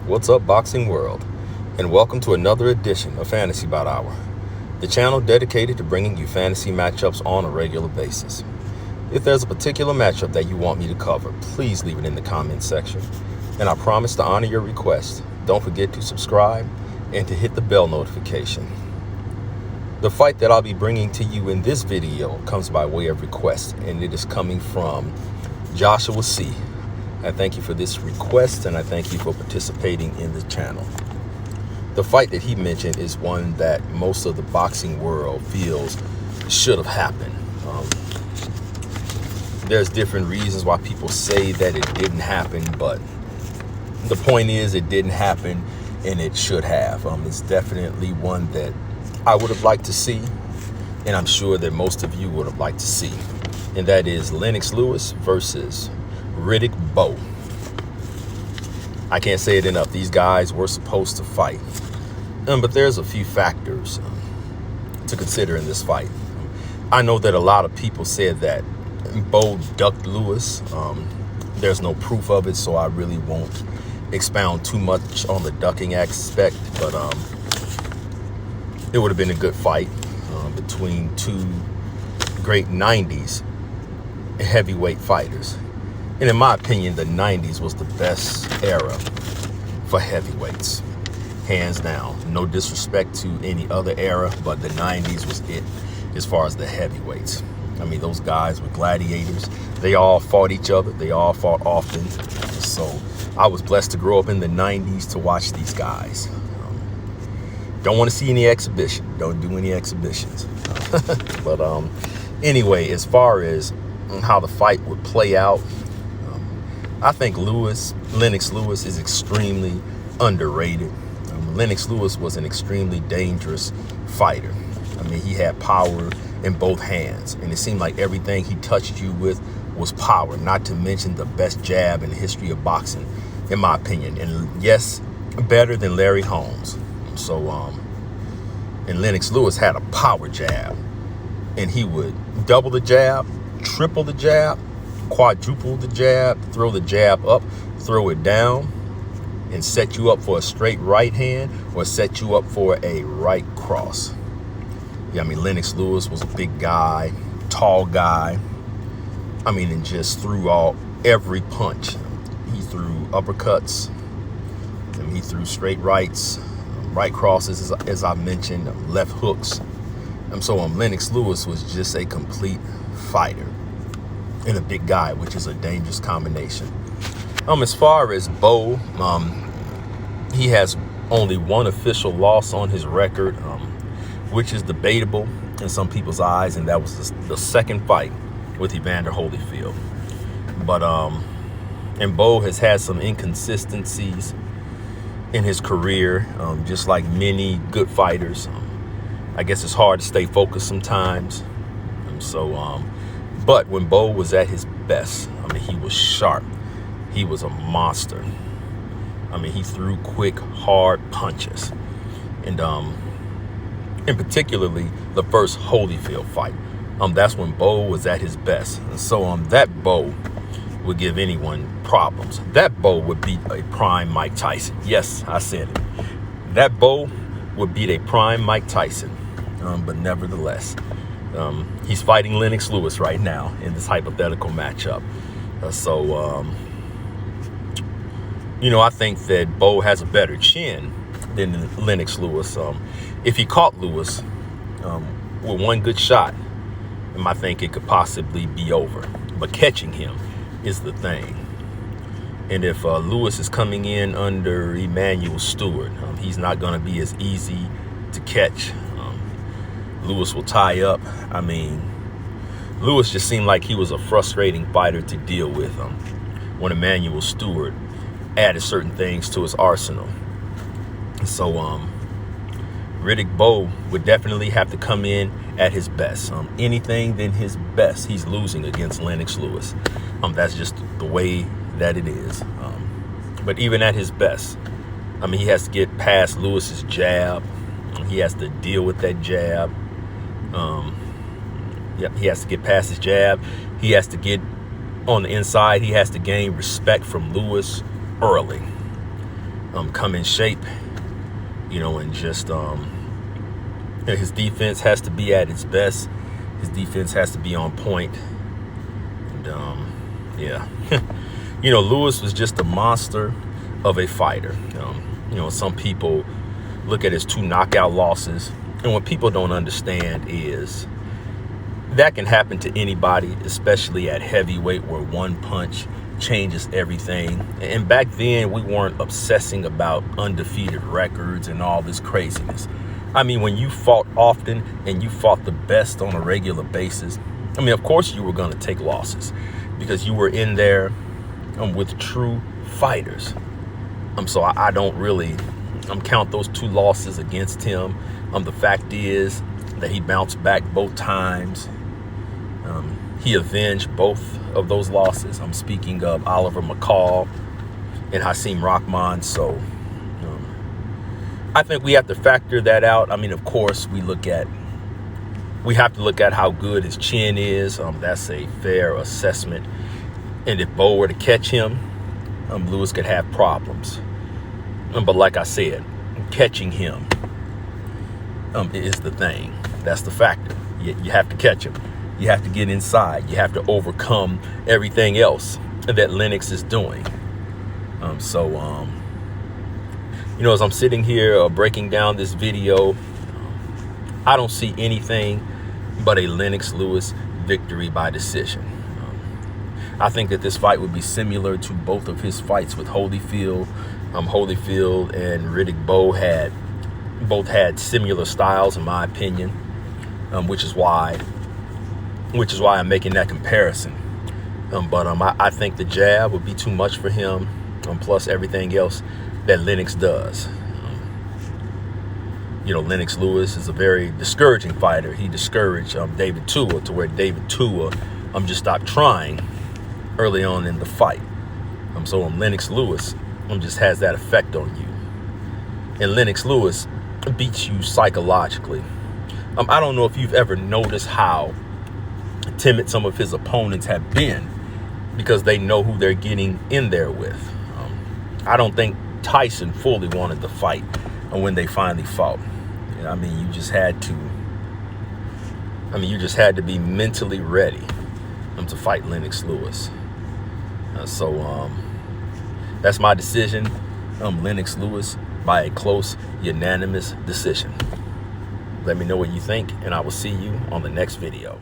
What's up, boxing world? And welcome to another edition of Fantasy Bout Hour, the channel dedicated to bringing you fantasy matchups on a regular basis. If there's a particular matchup that you want me to cover, please leave it in the comments section, and I promise to honor your request. Don't forget to subscribe and to hit the bell notification. The fight that I'll be bringing to you in this video comes by way of request, and it is coming from Joshua C. I thank you for this request, and I thank you for participating in the channel. The fight that he mentioned is one that most of the boxing world feels should have happened. There's different reasons why people say that it didn't happen, but the point is it didn't happen and it should have. It's definitely one that I would have liked to see, and I'm sure that most of you would have liked to see. And that is Lennox Lewis versus Riddick Bowe. I can't say it enough. These guys were supposed to fight. But there's a few factors to consider in this fight. I know that a lot of people said that Bowe ducked Lewis. There's no proof of it, so I really won't expound too much on the ducking aspect. But it would have been a good fight between two great 90s heavyweight fighters. And in my opinion, the 90s was the best era for heavyweights. Hands down. No disrespect to any other era, but the 90s was it as far as the heavyweights. I mean, those guys were gladiators. They all fought each other. They all fought often. So I was blessed to grow up in the 90s to watch these guys. Don't want to see any exhibition. Don't do any exhibitions. But anyway, as far as how the fight would play out, I think Lennox Lewis is extremely underrated. Lennox Lewis was an extremely dangerous fighter. I mean, he had power in both hands, and it seemed like everything he touched you with was power, not to mention the best jab in the history of boxing, in my opinion. And yes, better than Larry Holmes. So, and Lennox Lewis had a power jab, and he would double the jab, triple the jab, quadruple the jab, throw the jab up, throw it down, and set you up for a straight right hand or set you up for a right cross. Yeah, I mean, Lennox Lewis was a big guy, tall guy. I mean, and just threw every punch. He threw uppercuts, and he threw straight rights, right crosses, as I mentioned, left hooks. And so Lennox Lewis was just a complete fighter and a big guy, which is a dangerous combination. As far as Bowe, he has only one official loss on his record, which is debatable in some people's eyes, and that was the second fight with Evander Holyfield. But and Bowe has had some inconsistencies in his career, just like many good fighters. I guess it's hard to stay focused sometimes. But when Bowe was at his best, I mean, he was sharp. He was a monster. I mean, he threw quick, hard punches. And particularly the first Holyfield fight, that's when Bowe was at his best. And so that Bowe would give anyone problems. That Bowe would beat a prime Mike Tyson. Yes, I said it. That Bowe would beat a prime Mike Tyson. But nevertheless, he's fighting Lennox Lewis right now in this hypothetical matchup. I think that Bowe has a better chin than Lennox Lewis. If he caught Lewis with one good shot, I think it could possibly be over. But catching him is the thing. And if Lewis is coming in under Emanuel Stewart, he's not going to be as easy to catch. Lewis will tie up. I mean, Lewis just seemed like he was a frustrating fighter to deal with when Emanuel Stewart added certain things to his arsenal. So Riddick Bowe would definitely have to come in at his best. Anything than his best, he's losing against Lennox Lewis. That's just the way that it is. But even at his best, I mean, he has to get past Lewis's jab. He has to deal with that jab. He has to get past his jab. He has to get on the inside. He has to gain respect from Lewis early. come in shape, and just his defense has to be at its best. His defense has to be on point. And yeah, Lewis was just a monster of a fighter. Some people look at his 2 knockout losses, and what people don't understand is that can happen to anybody, especially at heavyweight, where one punch changes everything. And back then, we weren't obsessing about undefeated records and all this craziness. I mean, when you fought often and you fought the best on a regular basis, of course you were going to take losses because you were in there with true fighters. So I don't really count those 2 losses against him. The fact is that he bounced back both times. He avenged both of those losses. I'm speaking of Oliver McCall and Hasim Rahman. So I think we have to factor that out. Of course, we have to look at how good his chin is. That's a fair assessment. And if Bowe were to catch him, Lewis could have problems. But like I said, catching him is the thing. That's the factor. You have to catch him. You have to get inside. You have to overcome everything else that Lennox is doing. As I'm sitting here breaking down this video, I don't see anything but a Lennox Lewis victory by decision. I think that this fight would be similar to both of his fights with Holyfield. Holyfield and Riddick Bowe both had similar styles, in my opinion, which is why I'm making that comparison. I think the jab would be too much for him, plus everything else that Lennox does. Lennox Lewis is a very discouraging fighter. He discouraged David Tua to where David Tua just stopped trying early on in the fight. So Lennox Lewis just has that effect on you. And Lennox Lewis beats you psychologically. I don't know if you've ever noticed how timid some of his opponents have been because they know who they're getting in there with. I don't think Tyson fully wanted to fight when they finally fought. You just had to be mentally ready to fight Lennox Lewis. That's my decision. Lennox Lewis by a close, unanimous decision. Let me know what you think, and I will see you on the next video.